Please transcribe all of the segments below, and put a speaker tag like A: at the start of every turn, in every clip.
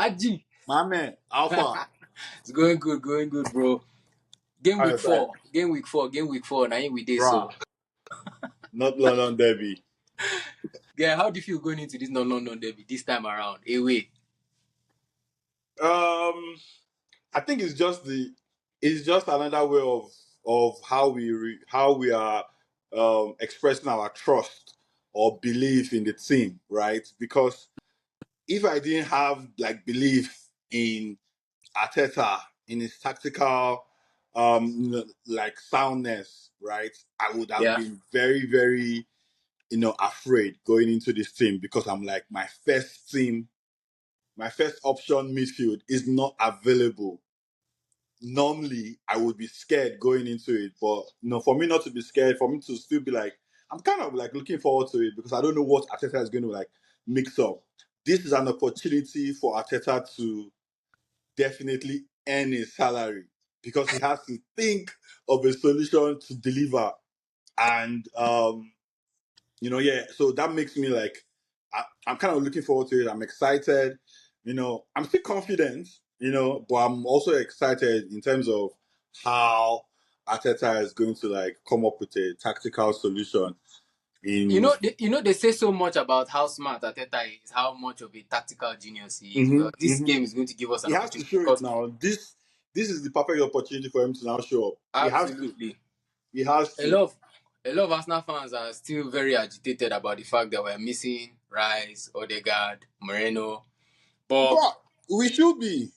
A: Haji.
B: My man, Alpha.
A: It's going good, bro. Game week four. Now we did so.
B: Not London Derby.
A: Yeah, how do you feel going into this non derby this time around? Away.
B: I think it's just another way of how we are expressing our trust or belief in the team, right? Because if I didn't have like belief in Arteta, in his tactical like soundness, right, I would have been very, very afraid going into this team, because I'm like, my first option midfield is not available. Normally I would be scared going into it, but for me not to be scared, for me to still be like, I'm kind of like looking forward to it, because I don't know what Arteta is going to like mix up. This is an opportunity for Arteta to definitely earn his salary, because he has to think of a solution to deliver. And so that makes me like, I'm kind of looking forward to it. I'm excited. I'm still confident, but I'm also excited in terms of how Arteta is going to like come up with a tactical solution.
A: They say so much about how smart Arteta is, how much of a tactical genius he is. Well, this game is going to give us an opportunity.
B: He has to show it now. This is the perfect opportunity for him to now show up.
A: Absolutely.
B: He has to.
A: A lot of Arsenal fans are still very agitated about the fact that we're missing Rice, Odegaard, Moreno. But
B: we should be,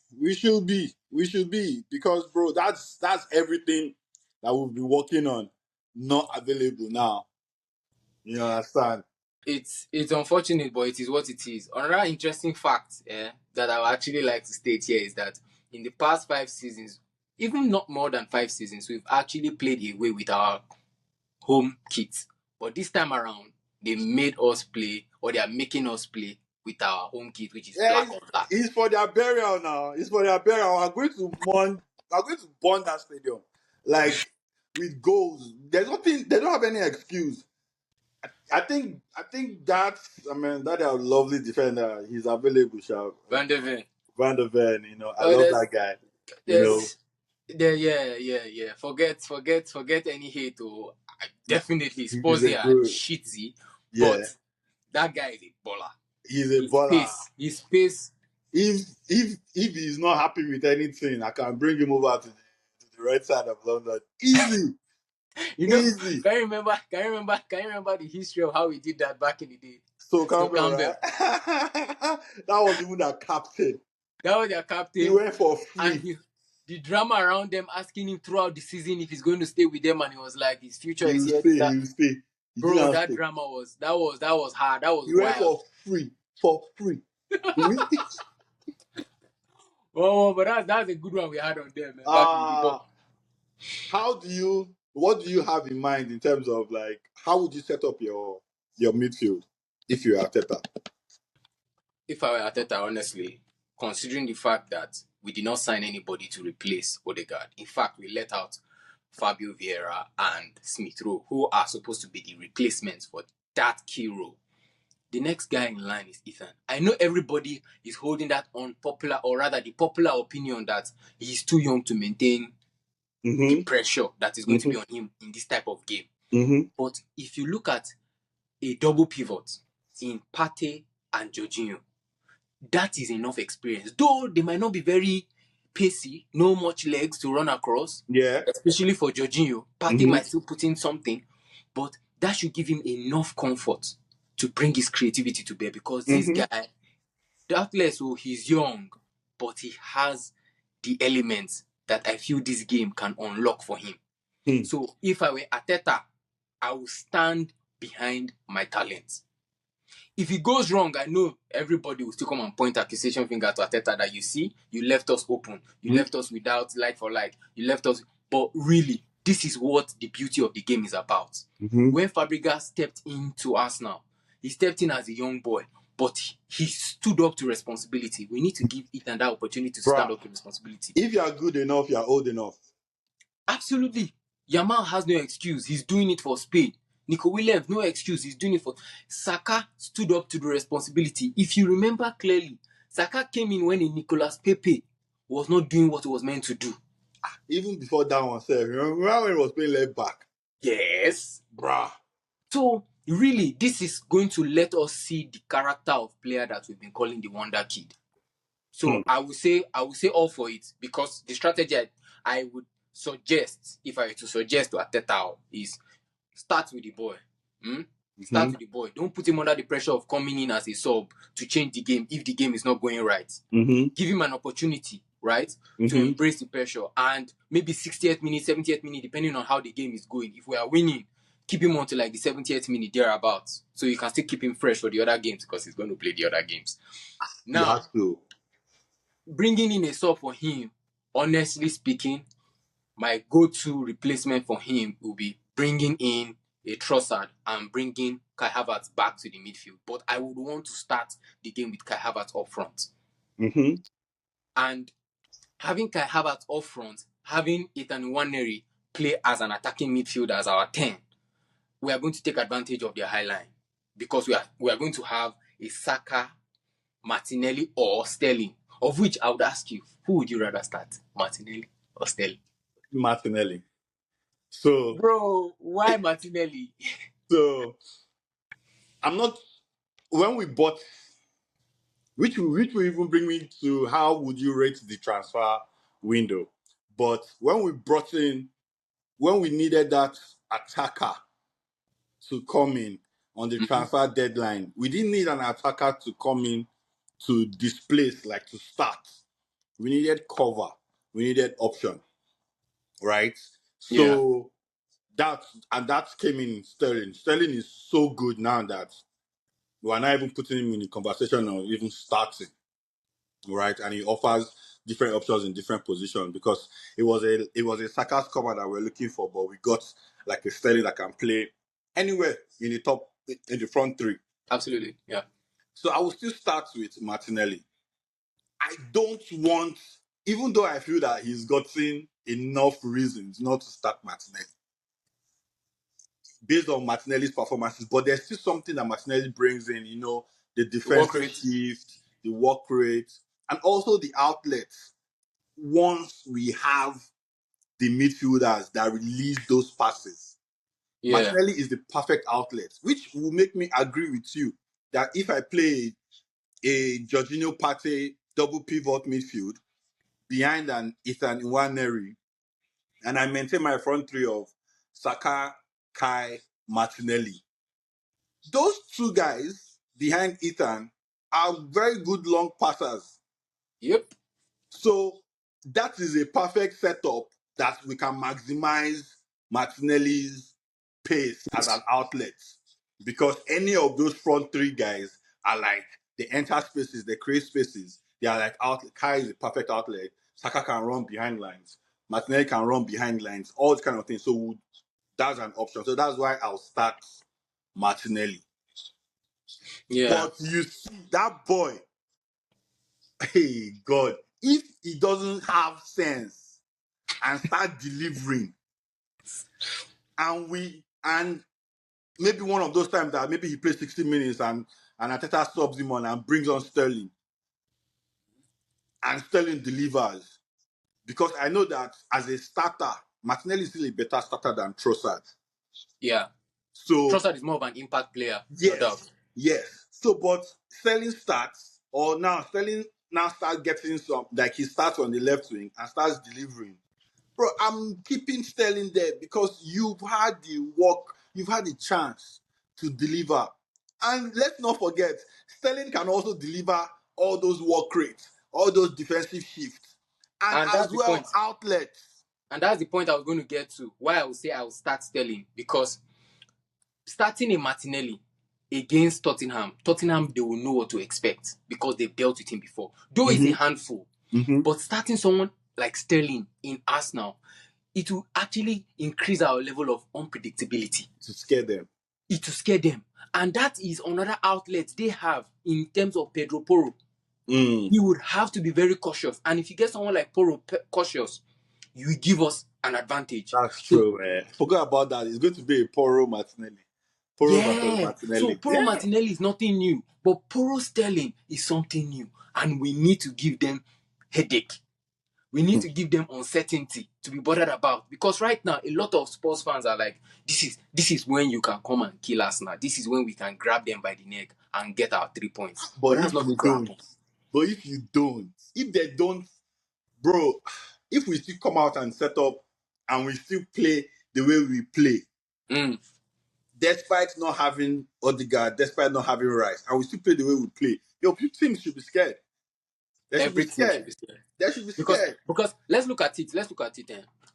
B: because bro, that's everything that we've been working on not available now. You understand?
A: It's unfortunate, but it is what it is. Another interesting fact that I would actually like to state here is that in the past 5 seasons, even not more than 5 seasons, we've actually played away with our home kit. But this time around, they made us play, or they are making us play with our home kit, which is black on black.
B: It's for their burial now. It's for their burial. I'm going to burn that stadium, like, with goals. There's nothing. They don't have any excuse. I think that a lovely defender. He's available, Shab.
A: Van der Ven.
B: I love that guy.
A: Yeah. Forget any hate. Definitely, Spurs are shitty, but that guy is a baller.
B: He's a baller.
A: His pace.
B: If he's not happy with anything, I can bring him over to the right side of London. Easy. Easy.
A: Can you remember the history of how we did that back in the day?
B: So Campbell. Right? That was even their captain.
A: He
B: went for free.
A: And the drama around them asking him throughout the season if he's going to stay with them, and he was like, his future is here.
B: He will stay.
A: Bro, that drama was hard. That was
B: he went for free.
A: Oh, but that's a good one we had on them, man.
B: What do you have in mind in terms of like, how would you set up your midfield if you are Arteta?
A: If I were Arteta, honestly, considering the fact that we did not sign anybody to replace Odegaard. In fact, we let out Fabio Vieira and Smith Rowe, who are supposed to be the replacements for that key role. The next guy in line is Ethan. I know everybody is holding that unpopular, or rather the popular opinion that he's too young to maintain the pressure that is going to be on him in this type of game. But if you look at a double pivot in Partey and Jorginho, that is enough experience. Though they might not be very pacey, no much legs to run across.
B: Yeah.
A: Especially for Jorginho. Partey might still put in something, but that should give him enough comfort to bring his creativity to bear, because this guy, doubtless, he's young, but he has the elements that I feel this game can unlock for him. So if I were Arteta, I will stand behind my talents. If it goes wrong, I know everybody will still come and point accusation finger to Arteta that you left us open. You left us without like for like. You left us. But really, this is what the beauty of the game is about. When Fabregas stepped into Arsenal, he stepped in as a young boy, but he stood up to responsibility. We need to give Ethan that opportunity to stand up to responsibility.
B: If you are good enough, you are old enough.
A: Absolutely. Yamal has no excuse. He's doing it for Spain. Nico Williams, no excuse. He's doing it for... Saka stood up to the responsibility. If you remember clearly, Saka came in when a Nicolas Pepe was not doing what he was meant to do.
B: Even before that one, sir, remember when he was playing left back?
A: Yes.
B: Bruh.
A: So, really, this is going to let us see the character of player that we've been calling the Wonder Kid. So, I would say all for it, because the strategy I would suggest, if I were to suggest to Arteta, is start with the boy. Start with the boy. Don't put him under the pressure of coming in as a sub to change the game if the game is not going right. Give him an opportunity, right, to embrace the pressure. And maybe 60th minute, 70th minute, depending on how the game is going. If we are winning, keep him until like the 70th minute, thereabouts. So you can still keep him fresh for the other games, because he's going to play the other games.
B: You
A: Now,
B: have to.
A: bringing in a sub for him, honestly speaking, my go-to replacement for him will be bringing in a Trossard and bringing Kai Havertz back to the midfield. But I would want to start the game with Kai Havertz up front. And having Kai Havertz up front, having Ethan Nwaneri play as an attacking midfielder as our 10, we are going to take advantage of their high line, because we are going to have a Saka, Martinelli, or Sterling, of which I would ask you, who would you rather start, Martinelli or Sterling?
B: Martinelli. So,
A: bro, why Martinelli?
B: So, I'm not. When we bought, which will even bring me to how would you rate the transfer window? But when we brought in, when we needed that attacker to come in on the transfer deadline, we didn't need an attacker to come in to displace, like to start. We needed cover. We needed option, right? So that came in Sterling. Sterling is so good now that we are not even putting him in the conversation or even starting, right? And he offers different options in different positions, because it was a Saka's cover that we're looking for, but we got like a Sterling that can play anywhere in the front three.
A: Absolutely, yeah.
B: So I will still start with Martinelli. I don't want, even though I feel that he's gotten enough reasons not to start Martinelli based on Martinelli's performances, but there's still something that Martinelli brings in, the defensive shift, the work rate, and also the outlets. Once we have the midfielders that release those passes, Martinelli is the perfect outlet, which will make me agree with you that if I play a Jorginho Partey double pivot midfield behind an Ethan Nwaneri, and I maintain my front three of Saka, Kai, Martinelli, those two guys behind Ethan are very good long passers.
A: Yep.
B: So that is a perfect setup that we can maximize Martinelli's pace as an outlet, because any of those front three guys are like, they enter spaces, they create spaces. They are like outlet. Kai is a perfect outlet. Saka can run behind lines. Martinelli can run behind lines. All this kind of things. So that's an option. So that's why I'll start Martinelli.
A: Yeah.
B: But you see that boy, hey God, if he doesn't have sense and start delivering, and maybe one of those times that maybe he plays 60 minutes and Arteta subs him on and brings on Sterling, and Sterling delivers, because I know that as a starter, Martinelli is still a better starter than Trossard.
A: Yeah.
B: So
A: Trossard is more of an impact player, no doubt.
B: Yes. So, but Sterling starts, or now Sterling starts getting some, like he starts on the left wing and starts delivering. Bro, I'm keeping Sterling there because you've had the work, you've had the chance to deliver. And let's not forget, Sterling can also deliver all those work rates, all those defensive shifts, and as well outlets.
A: And that's the point I was going to get to, why I would say I will start Sterling, because starting a Martinelli against Tottenham, they will know what to expect because they've dealt with him before. Though it's a handful, but starting someone like Sterling in Arsenal, it will actually increase our level of unpredictability.
B: To scare them.
A: It will scare them. And that is another outlet they have in terms of Pedro Porro. He would have to be very cautious. And if you get someone like Porro cautious, you will give us an advantage.
B: That's true, man. Forgot about that. It's going to be a Porro Martinelli. Porro versus
A: Yeah. So
B: Martinelli.
A: Pro Martinelli is nothing new, but Porro Sterling is something new, and we need to give them headache. We need to give them uncertainty to be bothered about, because right now a lot of Spurs fans are like, this is when you can come and kill us now. This is when we can grab them by the neck and get our 3 points. But
B: But
A: that's
B: if
A: not
B: you
A: going to
B: don't,
A: happen.
B: if they don't, bro, if we still come out and set up and we still play the way we play, despite not having Odegaard, despite not having Rice, and we still play the way we play, your teams should be scared. They should be
A: Every team
B: scared.
A: should be scared.
B: They should be
A: Because
B: scared.
A: let's look at it.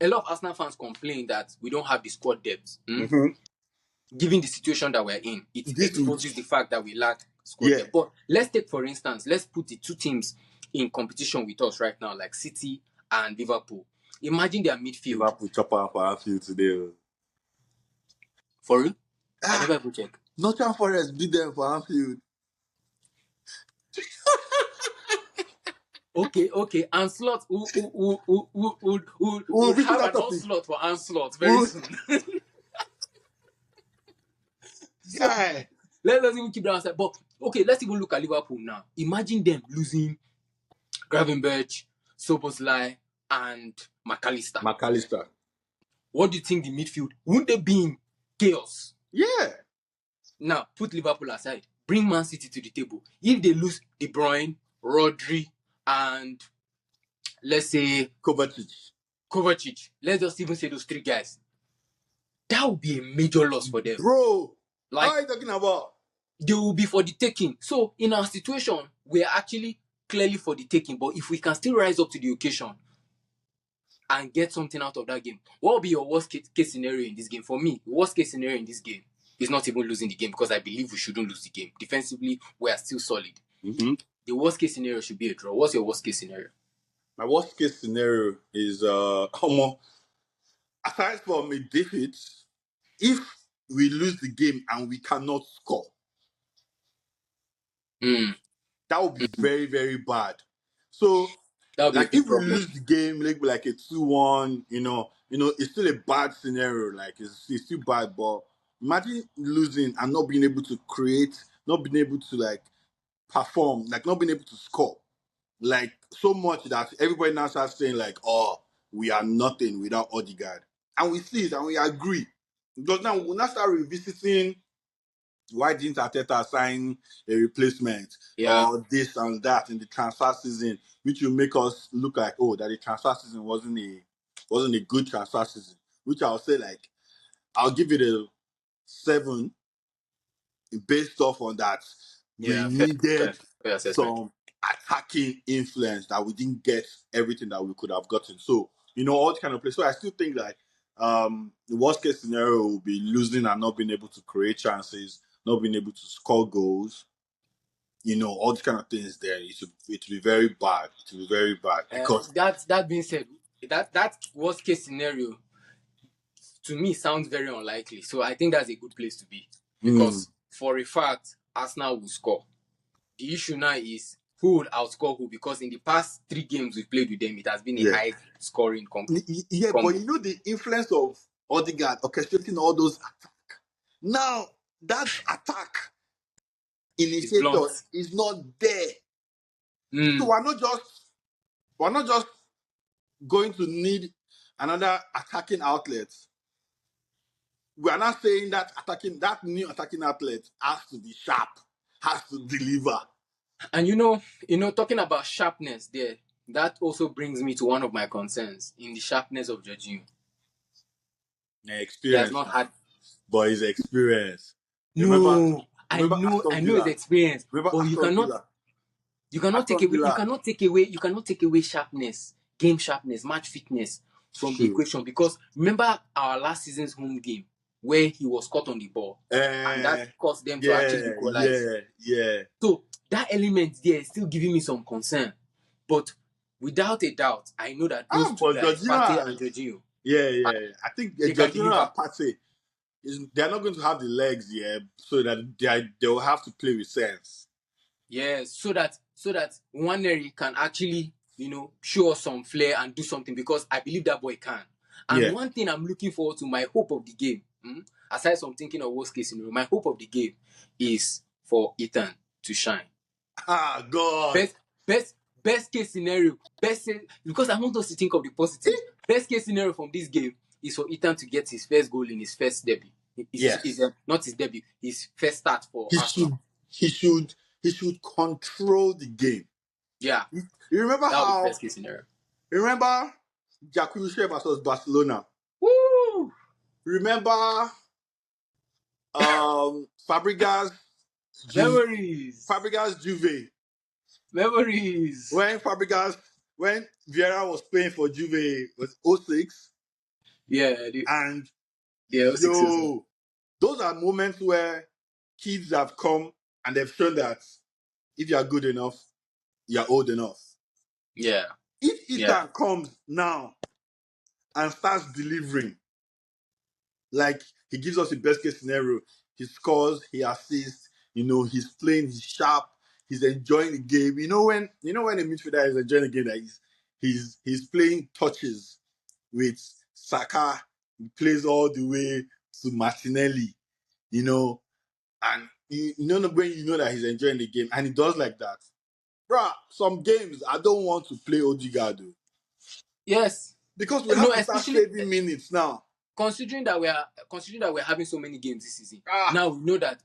A: A lot of Arsenal fans complain that we don't have the squad depth. Given the situation that we're in, it exposes the fact that we lack squad depth. But let's take, for instance, let's put the two teams in competition with us right now, like City and Liverpool. Imagine their midfield.
B: Liverpool chop up for Anfield today.
A: For real? I never even check.
B: Nottingham Forest beat them for Anfield.
A: Okay. Anslot would have an onslaught for Anslot very soon.
B: Yeah.
A: Let's even keep that aside. But okay, let's even look at Liverpool now. Imagine them losing Gravenberch, Soboslai, and McAllister. What do you think the midfield? Wouldn't they be in chaos?
B: Yeah.
A: Now, put Liverpool aside. Bring Man City to the table. If they lose De Bruyne, Rodri, and let's say Kovacic, let's just even say those three guys, that would be a major loss for them.
B: Bro, like, what are you talking about?
A: They will be for the taking. So, in our situation, we are actually clearly for the taking. But if we can still rise up to the occasion and get something out of that game, what will be your worst case scenario in this game? For me, the worst case scenario in this game is not even losing the game, because I believe we shouldn't lose the game. Defensively, we are still solid. The worst case scenario should be a draw. What's your worst case scenario?
B: My worst case scenario is aside from a defeat, if we lose the game and we cannot score, that would be very, very bad. So, like, if we lose the game, like a 2-1, it's still a bad scenario. Like, it's still bad. But imagine losing and not being able to create, not being able to, like, perform, like, not being able to score. Like, so much that everybody now starts saying, like, oh, we are nothing without Odegaard. And we see it and we agree. Because now we'll now start revisiting why didn't Arteta sign a replacement or this and that in the transfer season, which will make us look like, oh, that the transfer season wasn't a good transfer season. Which I'll say, like, I'll give it a 7 based off on that. We needed some attacking influence that we didn't get everything that we could have gotten. So, all the kind of play. So I still think like the worst case scenario will be losing and not being able to create chances, not being able to score goals. All these kind of things there. It will be very bad. It will be very bad. Because
A: that being said, that worst case scenario to me sounds very unlikely. So I think that's a good place to be. Because for a fact, Arsenal will score. The issue now is who would outscore who, because in the past 3 games we've played with them, it has been a high scoring company.
B: Yeah, but the influence of Odegaard orchestrating all those attacks. Now, that attack initiator is not there. So we're not just going to need another attacking outlet. We are not saying that new attacking outlet has to be sharp, has to deliver.
A: And talking about sharpness there, that also brings me to one of my concerns in the sharpness of Jorginho.
B: Experience.
A: He has not had,
B: but his experience.
A: No, I know his experience, but you cannot take away sharpness, game sharpness, match fitness from the equation, because remember our last season's home game where he was caught on the ball and that caused them to actually equalize.
B: Yeah.
A: So that element there is still giving me some concern, but without a doubt, I know that those two guys, Partey and Jorginho.
B: Yeah. I think Jorginho and Partey, they're not going to have the legs, so that they will have to play with sense.
A: Yes, so that Nwaneri can actually, show us some flair and do something, because I believe that boy can. And one thing I'm looking forward to, my hope of the game, aside from thinking of worst case scenario, my hope of the game is for Ethan to shine.
B: Ah, God.
A: Best case scenario, because I want us to think of the positives. Best case scenario from this game is for Ethan to get his first goal in his first debut. Not his debut, his first start for Arsenal.
B: He should control the game.
A: Yeah,
B: You remember
A: that would be
B: how?
A: best case scenario.
B: Remember Jacuzzi versus Barcelona.
A: Woo!
B: Remember Fabregas Juve.
A: Memories.
B: When Vieira was playing for Juve was 06.
A: Yeah,
B: and
A: 06.
B: Those are moments where kids have come and they've shown that if you are good enough, you are old enough.
A: Yeah.
B: If Ethan comes now and starts delivering, like he gives us the best case scenario, he scores, he assists, he's playing, he's sharp, he's enjoying the game. When a midfielder is enjoying the game, that he's playing touches with Saka, he plays all the way to Martinelli, and when you know that he's enjoying the game and he does like that. Bruh, some games I don't want to play Odegaard.
A: Yes.
B: Because we have to start saving minutes now.
A: Considering that we're having so many games this season, now we know that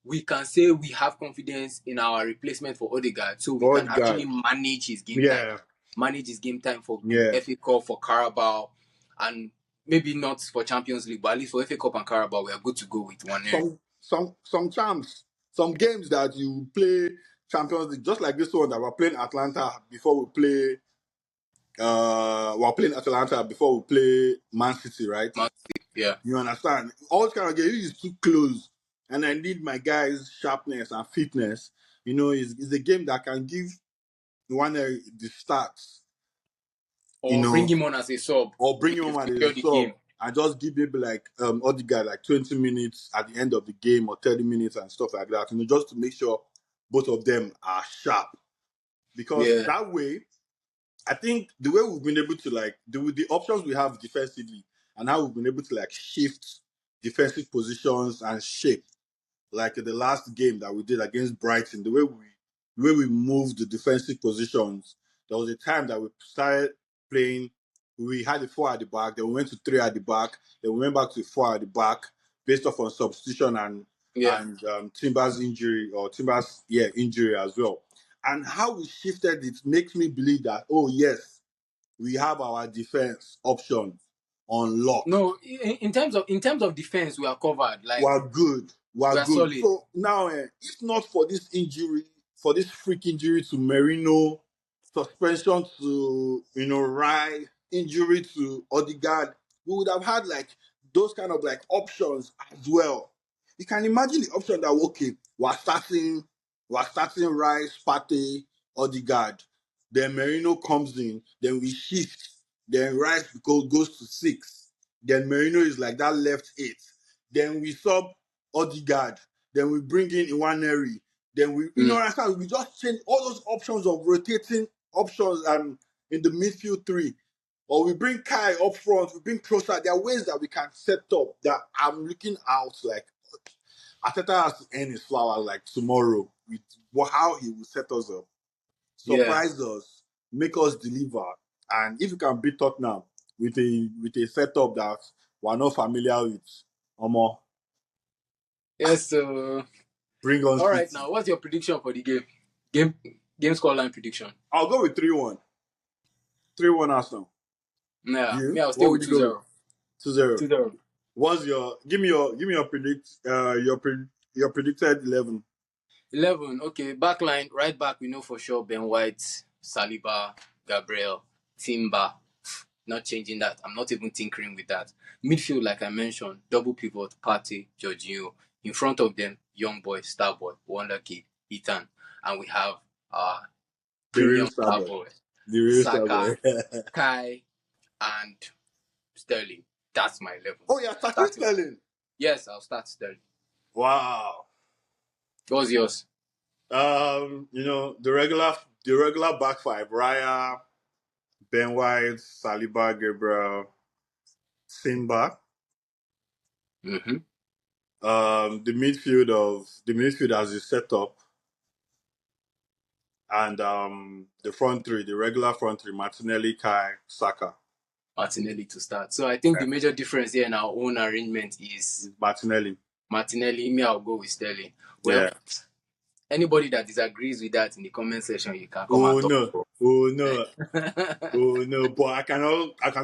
A: we can say we have confidence in our replacement for Odegaard, so we can actually manage his game time. Manage his game time for FA Cup, for Carabao, and maybe not for Champions League, but at least for FA Cup and Carabao, we are good to go with one.
B: Some champs, some games that you play Champions League, just like this one that we're playing Atlanta before we play. We're playing Atalanta before we play Man City, right?
A: Man City, yeah.
B: You understand? All kind of games is too close, and I need my guys' sharpness and fitness. It's a game that can give one the starts.
A: Or bring him on as a sub.
B: Or bring him on as a sub. And just give maybe like Odegaard like 20 minutes at the end of the game or 30 minutes and stuff like that. Just to make sure both of them are sharp. Because that way, I think the way we've been able to the options we have defensively and how we've been able to shift defensive positions and shape, like the last game that we did against Brighton, the way we moved the defensive positions. There was a time that we started playing. We had a 4 at the back, then we went to 3 at the back, then we went back to 4 at the back, based off on substitution and Timber's injury injury as well. And how we shifted it makes me believe that, oh yes, we have our defense options on lock.
A: No, in terms of defense, we are covered.
B: We're good. We're good.
A: Solid.
B: So now, if not for this injury, for this freak injury to Merino, suspension to Rice, injury to Odegaard, we would have had those kind of options as well. You can imagine the option that we're starting Rice, Partey, Odegaard. Then Merino comes in, then we shift. Then Rice goes to 6. Then Merino is like that left 8. Then we sub Odegaard. Then we bring in Iwaneri. Then we just change all those options of rotating options in the midfield 3. Or we bring Kai up front, we bring Trossard. There are ways that we can set up that I'm looking out Arteta has to end his flowers tomorrow with how he will set us up. Surprise us, make us deliver. And if you can beat Tottenham with a setup that we're not familiar with, Omo.
A: Yes, so
B: bring on.
A: All right, now what's your prediction for the game? Game scoreline prediction.
B: I'll go with 3-1. 3-1 Arsenal.
A: Yeah, I'll stay with 2-0.
B: 2-0.
A: 2-0.
B: What's your give me your predicted 11?
A: 11, okay. Backline, right back, we know for sure Ben White, Saliba, Gabriel, Timber. Not changing that. I'm not even tinkering with that. Midfield, like I mentioned, double pivot, Partey, Jorginho. In front of them, young boy, star boy, wonder kid, Ethan. And we have premium star boy, Saka, Kai, and Sterling. That's my 11.
B: Oh, yeah, starting Sterling?
A: Yes, I'll start Sterling.
B: Wow.
A: What's yours?
B: The regular back 5, Raya, Ben White, Saliba, Gabriel, Simba.
A: Mm-hmm.
B: The midfield as is set up, and the front three, the regular front three: Martinelli, Kai, Saka.
A: Martinelli to start. So I think
B: Yeah.
A: the major difference here in our own arrangement is
B: Martinelli.
A: Me, I'll go with Sterling. Well,
B: Yeah.
A: anybody that disagrees with that in the comment section, you can come
B: Oh
A: and
B: no.
A: talk.
B: Oh no. Oh no. But I can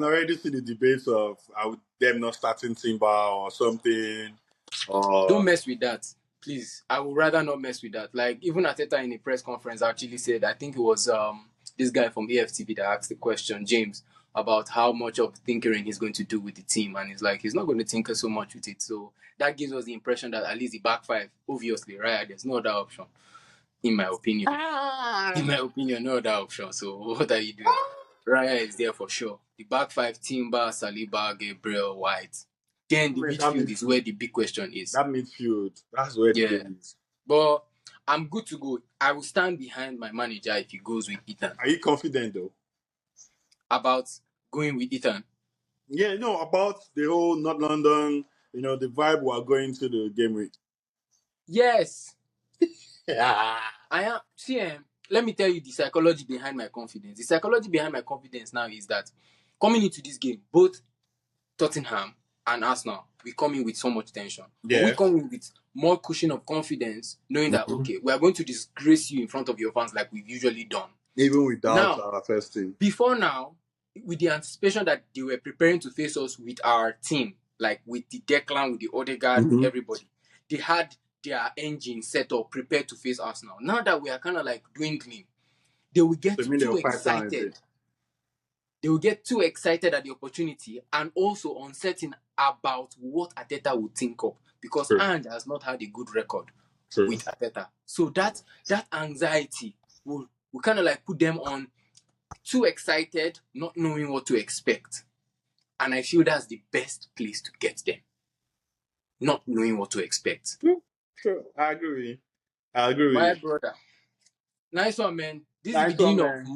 B: already see the debates of them not starting Timber or something.
A: Don't
B: Or
A: mess with that, please. I would rather not mess with that. Like even Ateta in a press conference actually said, I think it was this guy from AFTV that asked the question, James, about how much of tinkering he's going to do with the team, and he's like, he's not going to tinker so much with it. So that gives us the impression that at least the back five, obviously, right? There's no other option, in my opinion. In my opinion, no other option. So what are you doing? Raya is there for sure. The back five: Timber, Saliba, Gabriel, White. Then the midfield is where the big question is.
B: That midfield, that's where the game is.
A: But I'm good to go. I will stand behind my manager if he goes with Ethan.
B: Are you confident though?
A: About going with Ethan?
B: Yeah, no, about the whole North London, the vibe we're going to the game with.
A: Yes. I am. See, let me tell you the psychology behind my confidence. The psychology behind my confidence now is that coming into this game, both Tottenham and Arsenal, we come in with so much tension.
B: Yeah.
A: But we come in with more cushion of confidence, knowing that, okay, we are going to disgrace you in front of your fans like we've usually done.
B: Even without our first team.
A: Before now, with the anticipation that they were preparing to face us with our team, like with the Declan, with the Odegaard, with everybody, they had their engine set up, prepared to face Arsenal. Now that we are kind of like dwindling, they will get too excited. They will get too excited at the opportunity and also uncertain about what Arteta would think of, because Ange has not had a good record with Arteta. So that anxiety will kind of like put them on too excited, not knowing what to expect. And I feel that's the best place to get them. Not knowing what to expect.
B: Sure, I agree.
A: My brother. Nice one, man. This is the beginning of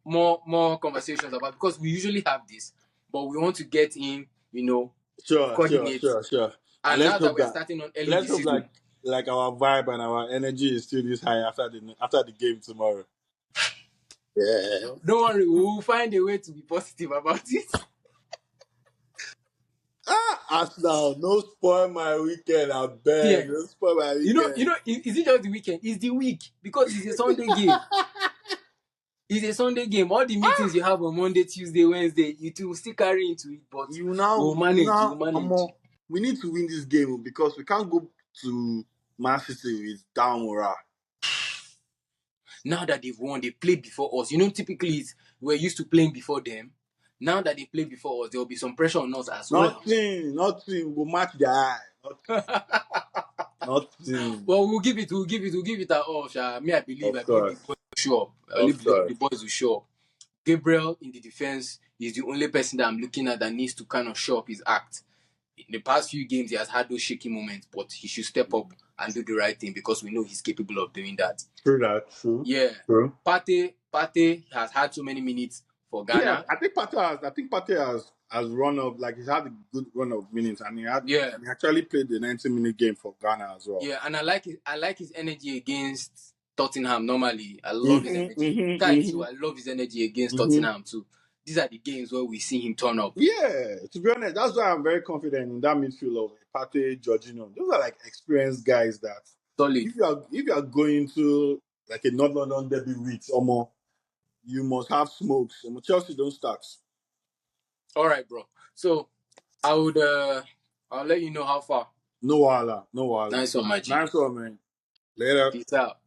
A: more conversations about, because we usually have this, but we want to get in, coordinate.
B: Sure.
A: And now that we're starting on early this season,
B: like our vibe and our energy is still this high after the game tomorrow. Yeah.
A: Don't worry, we'll find a way to be positive about it.
B: Arsenal, no spoil my weekend, I beg. Yeah. No spoil my weekend.
A: Is it just the weekend? It's the week, because it's a Sunday game. It's a Sunday game. All the meetings you have on Monday, Tuesday, Wednesday, it will still carry into it, but we'll manage.
B: We need to win this game because we can't go to Man City with down morale.
A: Now that they've won, they played before us. Typically we're used to playing before them. Now that they played before us, there will be some pressure on us as well.
B: Nothing. We'll match the eye. Nothing.
A: Well, we'll give it our all. I believe the boys will show up. The boys will show up. Gabriel in the defense is the only person that I'm looking at that needs to kind of show up his act. In the past few games, he has had those shaky moments, but he should step up and do the right thing, because we know he's capable of doing that.
B: True.
A: Yeah.
B: True.
A: Partey has had so many minutes for Ghana.
B: Yeah, I think Partey has run up, like he's had a good run of minutes, and he actually played the 90-minute game for Ghana as well.
A: Yeah, and I like his energy against Tottenham. Normally, I love his energy. I love his energy against Tottenham too. These are the games where we see him turn up.
B: Yeah, to be honest, that's why I'm very confident in that midfield of Partey, Jorginho. Those are like experienced guys that
A: solid.
B: If you are going to like a North London derby with Omo, you must have smokes. Chelsea don't start.
A: All right, bro. So I'll let you know how far.
B: No wala.
A: Nice one, my G.
B: Nice one, man. Later.
A: Peace out.